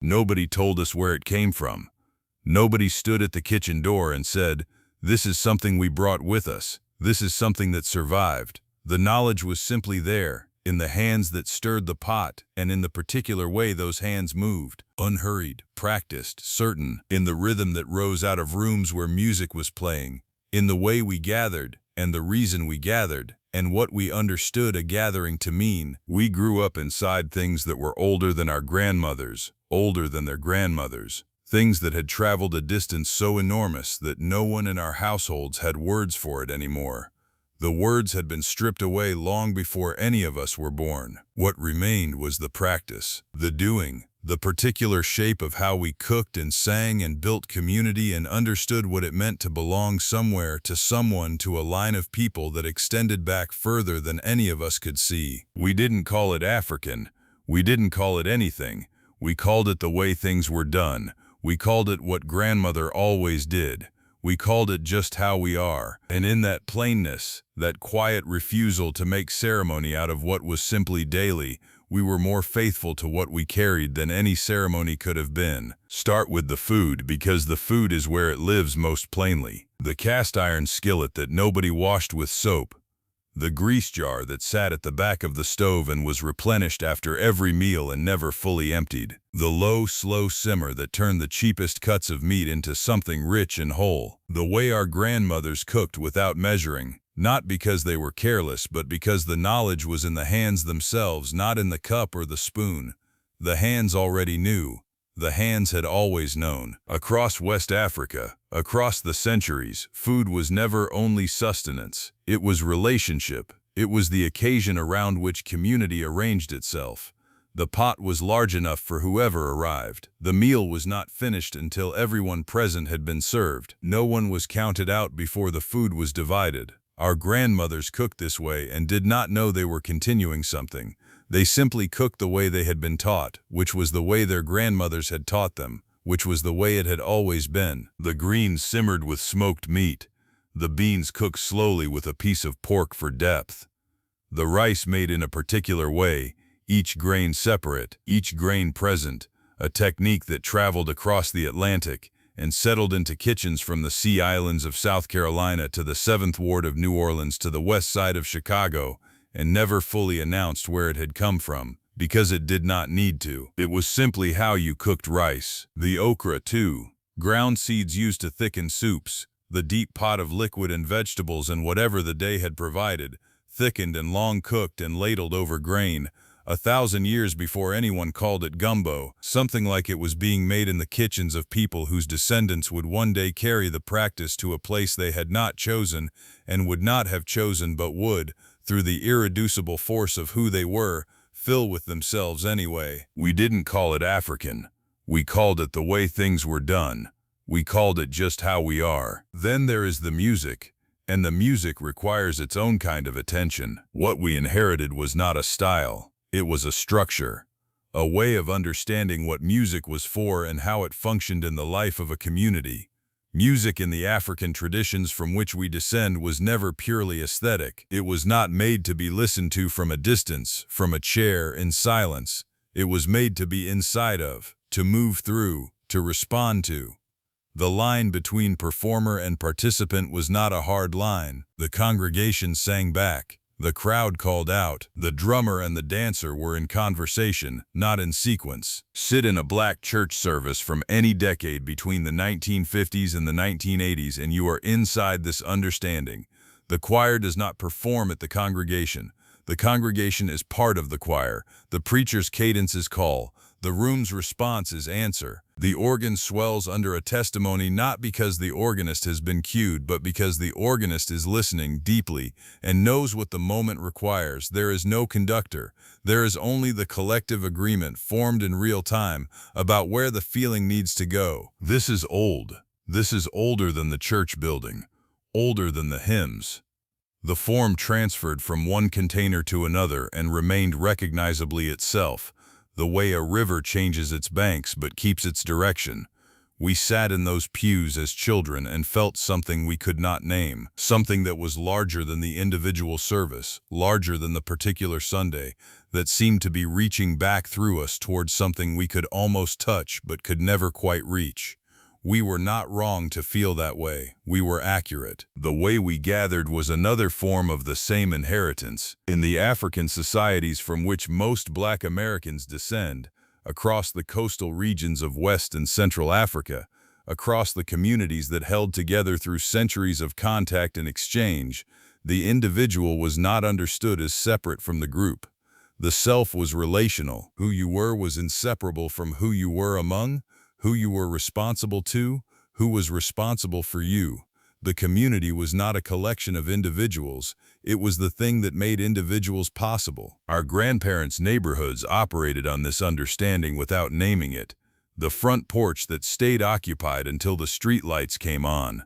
Nobody told us where it came from. Nobody stood at the kitchen door and said, "This is something we brought with us. This is something that survived." The knowledge was simply there, in the hands that stirred the pot and in the particular way those hands moved. Unhurried, practiced, certain, in the rhythm that rose out of rooms where music was playing, in the way we gathered and the reason we gathered, and what we understood a gathering to mean. We grew up inside things that were older than our grandmothers, older than their grandmothers, things that had traveled a distance so enormous that no one in our households had words for it anymore. The words had been stripped away long before any of us were born. What remained was the practice, the doing, the particular shape of how we cooked and sang and built community and understood what it meant to belong somewhere, to someone, to a line of people that extended back further than any of us could see. We didn't call it African. We didn't call it anything. We called it the way things were done. We called it what grandmother always did. We called it just how we are. And in that plainness, that quiet refusal to make ceremony out of what was simply daily, we were more faithful to what we carried than any ceremony could have been. Start with the food, because the food is where it lives most plainly. The cast iron skillet that nobody washed with soap. The grease jar that sat at the back of the stove and was replenished after every meal and never fully emptied. The low, slow simmer that turned the cheapest cuts of meat into something rich and whole. The way our grandmothers cooked without measuring, not because they were careless, but because the knowledge was in the hands themselves, not in the cup or the spoon. The hands already knew. The hands had always known. Across West Africa, across the centuries, food was never only sustenance. It was relationship. It was the occasion around which community arranged itself. The pot was large enough for whoever arrived. The meal was not finished until everyone present had been served. No one was counted out before the food was divided. Our grandmothers cooked this way and did not know they were continuing something. They simply cooked the way they had been taught, which was the way their grandmothers had taught them, which was the way it had always been. The greens simmered with smoked meat. The beans cooked slowly with a piece of pork for depth. The rice made in a particular way, each grain separate, each grain present, a technique that traveled across the Atlantic and settled into kitchens from the Sea Islands of South Carolina to the 7th Ward of New Orleans to the west side of Chicago, and never fully announced where it had come from, because it did not need to. It was simply how you cooked rice. The okra, too. Ground seeds used to thicken soups. The deep pot of liquid and vegetables and whatever the day had provided, thickened and long cooked and ladled over grain, 1,000 years before anyone called it gumbo, something like it was being made in the kitchens of people whose descendants would one day carry the practice to a place they had not chosen and would not have chosen but would, through the irreducible force of who they were, fill with themselves anyway. We didn't call it African. We called it the way things were done. We called it just how we are. Then there is the music, and the music requires its own kind of attention. What we inherited was not a style. It was a structure, a way of understanding what music was for and how it functioned in the life of a community. Music in the African traditions from which we descend was never purely aesthetic. It was not made to be listened to from a distance, from a chair, in silence. It was made to be inside of, to move through, to respond to. The line between performer and participant was not a hard line. The congregation sang back. The crowd called out. The drummer and the dancer were in conversation, not in sequence. Sit in a black church service from any decade between the 1950s and the 1980s and you are inside this understanding. The choir does not perform at the congregation. The congregation is part of the choir. The preacher's cadence is call. The room's response is answer. The organ swells under a testimony not because the organist has been cued, but because the organist is listening deeply and knows what the moment requires. There is no conductor. There is only the collective agreement formed in real time about where the feeling needs to go. This is old. This is older than the church building, older than the hymns. The form transferred from one container to another and remained recognizably itself, the way a river changes its banks but keeps its direction. We sat in those pews as children and felt something we could not name, something that was larger than the individual service, larger than the particular Sunday, that seemed to be reaching back through us towards something we could almost touch but could never quite reach. We were not wrong to feel that way. We were accurate. The way we gathered was another form of the same inheritance. In the African societies from which most Black Americans descend, across the coastal regions of West and Central Africa, across the communities that held together through centuries of contact and exchange, the individual was not understood as separate from the group. The self was relational. Who you were was inseparable from who you were among, who you were responsible to, who was responsible for you. The community was not a collection of individuals. It was the thing that made individuals possible. Our grandparents' neighborhoods operated on this understanding without naming it. The front porch that stayed occupied until the streetlights came on.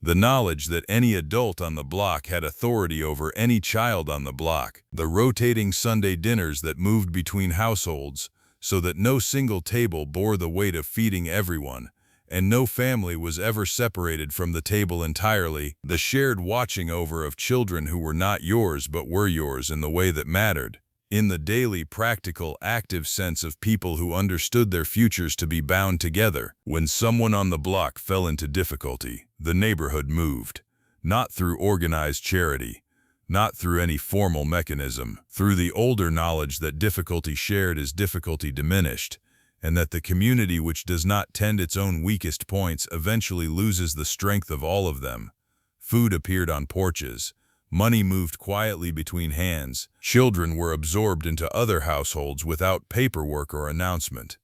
The knowledge that any adult on the block had authority over any child on the block. The rotating Sunday dinners that moved between households so that no single table bore the weight of feeding everyone, and no family was ever separated from the table entirely. The shared watching over of children who were not yours but were yours in the way that mattered. In the daily, practical, active sense of people who understood their futures to be bound together. When someone on the block fell into difficulty, the neighborhood moved, not through organized charity, not through any formal mechanism, through the older knowledge that difficulty shared is difficulty diminished, and that the community which does not tend its own weakest points eventually loses the strength of all of them. Food appeared on porches. Money moved quietly between hands. Children were absorbed into other households without paperwork or announcement.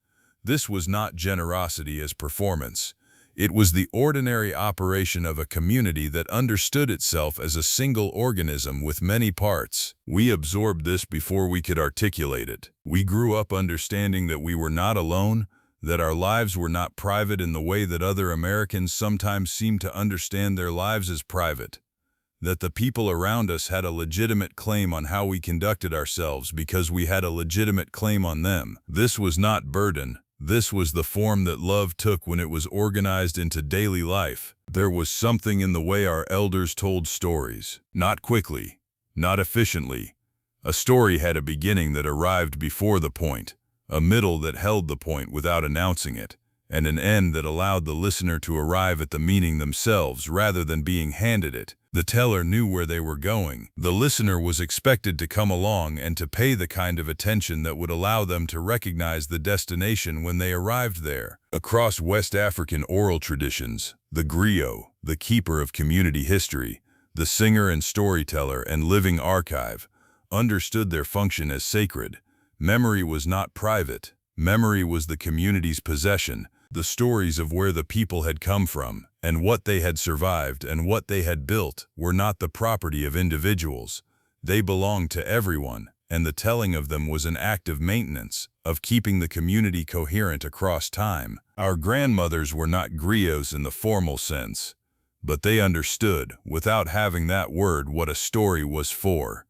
This was not generosity as performance. It was the ordinary operation of a community that understood itself as a single organism with many parts. We absorbed this before we could articulate it. We grew up understanding that we were not alone, that our lives were not private in the way that other Americans sometimes seem to understand their lives as private, that the people around us had a legitimate claim on how we conducted ourselves because we had a legitimate claim on them. This was not burden. This was the form that love took when it was organized into daily life. There was something in the way our elders told stories. Not quickly, not efficiently. A story had a beginning that arrived before the point, a middle that held the point without announcing it, and an end that allowed the listener to arrive at the meaning themselves rather than being handed it. The teller knew where they were going. The listener was expected to come along and to pay the kind of attention that would allow them to recognize the destination when they arrived there. Across West African oral traditions, the griot, the keeper of community history, the singer and storyteller and living archive, understood their function as sacred. Memory was not private. Memory was the community's possession. The stories of where the people had come from, and what they had survived and what they had built were not the property of individuals. They belonged to everyone, and the telling of them was an act of maintenance, of keeping the community coherent across time. Our grandmothers were not griots in the formal sense, but they understood, without having that word, what a story was for.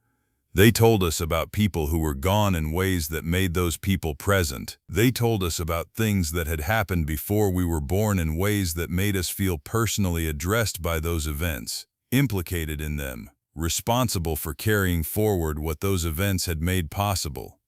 They told us about people who were gone in ways that made those people present. They told us about things that had happened before we were born in ways that made us feel personally addressed by those events, implicated in them, responsible for carrying forward what those events had made possible.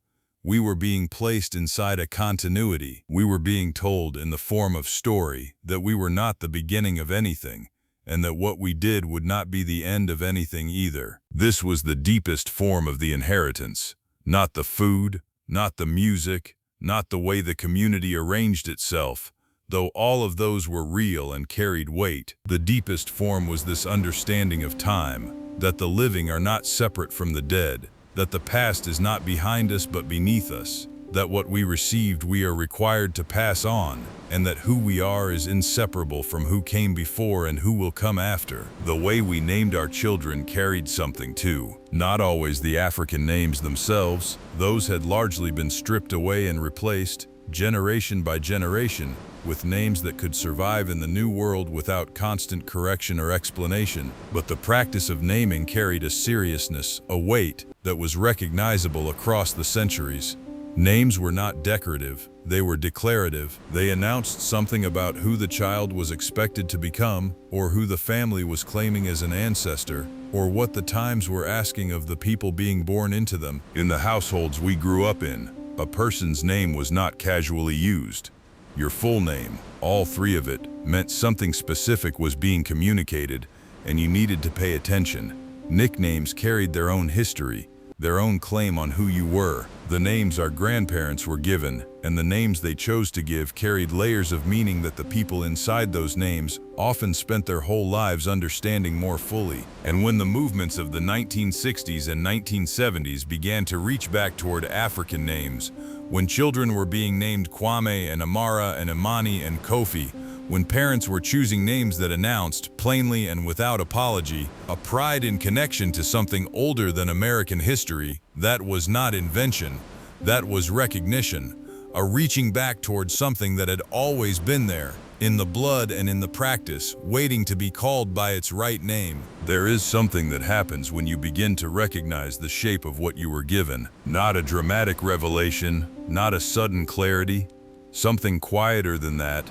We were being placed inside a continuity. We were being told in the form of story that we were not the beginning of anything, and that what we did would not be the end of anything either. This was the deepest form of the inheritance, not the food, not the music, not the way the community arranged itself, though all of those were real and carried weight. The deepest form was this understanding of time, that the living are not separate from the dead, that the past is not behind us but beneath us, that what we received we are required to pass on, and that who we are is inseparable from who came before and who will come after. The way we named our children carried something too. Not always the African names themselves. Those had largely been stripped away and replaced, generation by generation, with names that could survive in the new world without constant correction or explanation. But the practice of naming carried a seriousness, a weight, that was recognizable across the centuries. Names were not decorative, they were declarative. They announced something about who the child was expected to become, or who the family was claiming as an ancestor, or what the times were asking of the people being born into them. In the households we grew up in, a person's name was not casually used. Your full name, all three of it, meant something specific was being communicated, and you needed to pay attention. Nicknames carried their own history, their own claim on who you were. The names our grandparents were given, and the names they chose to give, carried layers of meaning that the people inside those names often spent their whole lives understanding more fully. And when the movements of the 1960s and 1970s began to reach back toward African names, when children were being named Kwame and Amara and Imani and Kofi, when parents were choosing names that announced, plainly and without apology, a pride in connection to something older than American history, that was not invention, that was recognition, a reaching back toward something that had always been there, in the blood and in the practice, waiting to be called by its right name. There is something that happens when you begin to recognize the shape of what you were given. Not a dramatic revelation, not a sudden clarity, something quieter than that.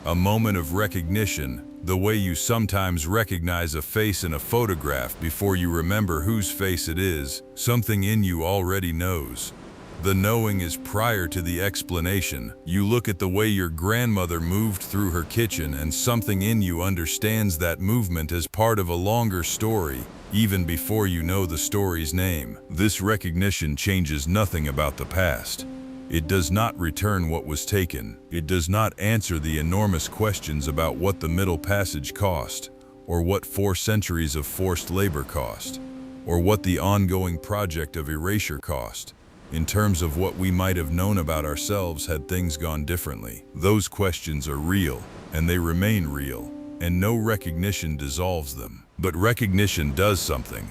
A moment of recognition, the way you sometimes recognize a face in a photograph before you remember whose face it is. Something in you already knows. The knowing is prior to the explanation. You look at the way your grandmother moved through her kitchen, and something in you understands that movement as part of a longer story, even before you know the story's name. This recognition changes nothing about the past. It does not return what was taken. It does not answer the enormous questions about what the Middle Passage cost, or what 4 centuries of forced labor cost, or what the ongoing project of erasure cost, in terms of what we might have known about ourselves had things gone differently. Those questions are real, and they remain real, and no recognition dissolves them. But recognition does something.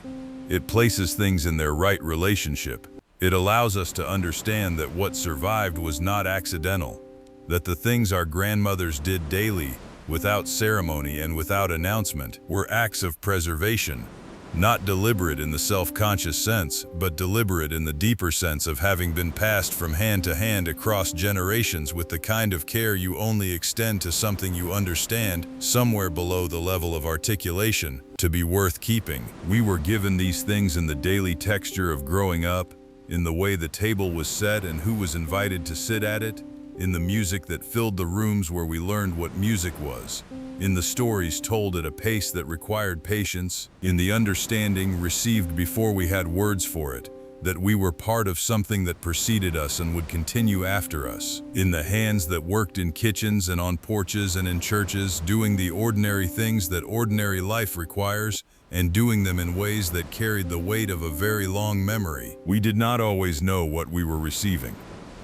It places things in their right relationship. It allows us to understand that what survived was not accidental, that the things our grandmothers did daily, without ceremony and without announcement, were acts of preservation, not deliberate in the self-conscious sense, but deliberate in the deeper sense of having been passed from hand to hand across generations with the kind of care you only extend to something you understand, somewhere below the level of articulation, to be worth keeping. We were given these things in the daily texture of growing up, in the way the table was set and who was invited to sit at it, in the music that filled the rooms where we learned what music was, in the stories told at a pace that required patience, in the understanding received before we had words for it, that we were part of something that preceded us and would continue after us, in the hands that worked in kitchens and on porches and in churches, doing the ordinary things that ordinary life requires, and doing them in ways that carried the weight of a very long memory. We did not always know what we were receiving.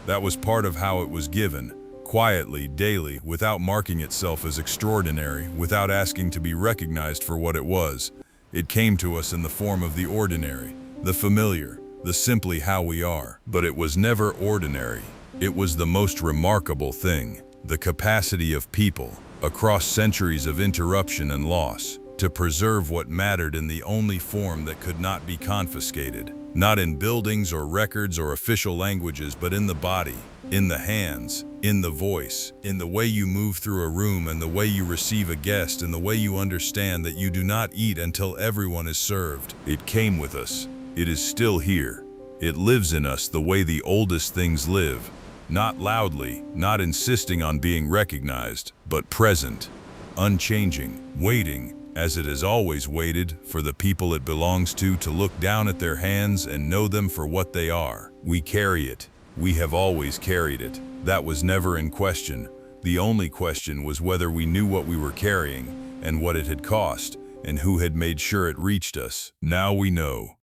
That was part of how it was given, quietly, daily, without marking itself as extraordinary, without asking to be recognized for what it was. It came to us in the form of the ordinary, the familiar, the simply how we are. But it was never ordinary. It was the most remarkable thing, the capacity of people, across centuries of interruption and loss, to preserve what mattered in the only form that could not be confiscated, not in buildings or records or official languages, but in the body, in the hands, in the voice, in the way you move through a room and the way you receive a guest and the way you understand that you do not eat until everyone is served. It came with us. It is still here. It lives in us the way the oldest things live, not loudly, not insisting on being recognized, but present, unchanging, waiting, as it has always waited, for the people it belongs to look down at their hands and know them for what they are. We carry it. We have always carried it. That was never in question. The only question was whether we knew what we were carrying, and what it had cost, and who had made sure it reached us. Now we know.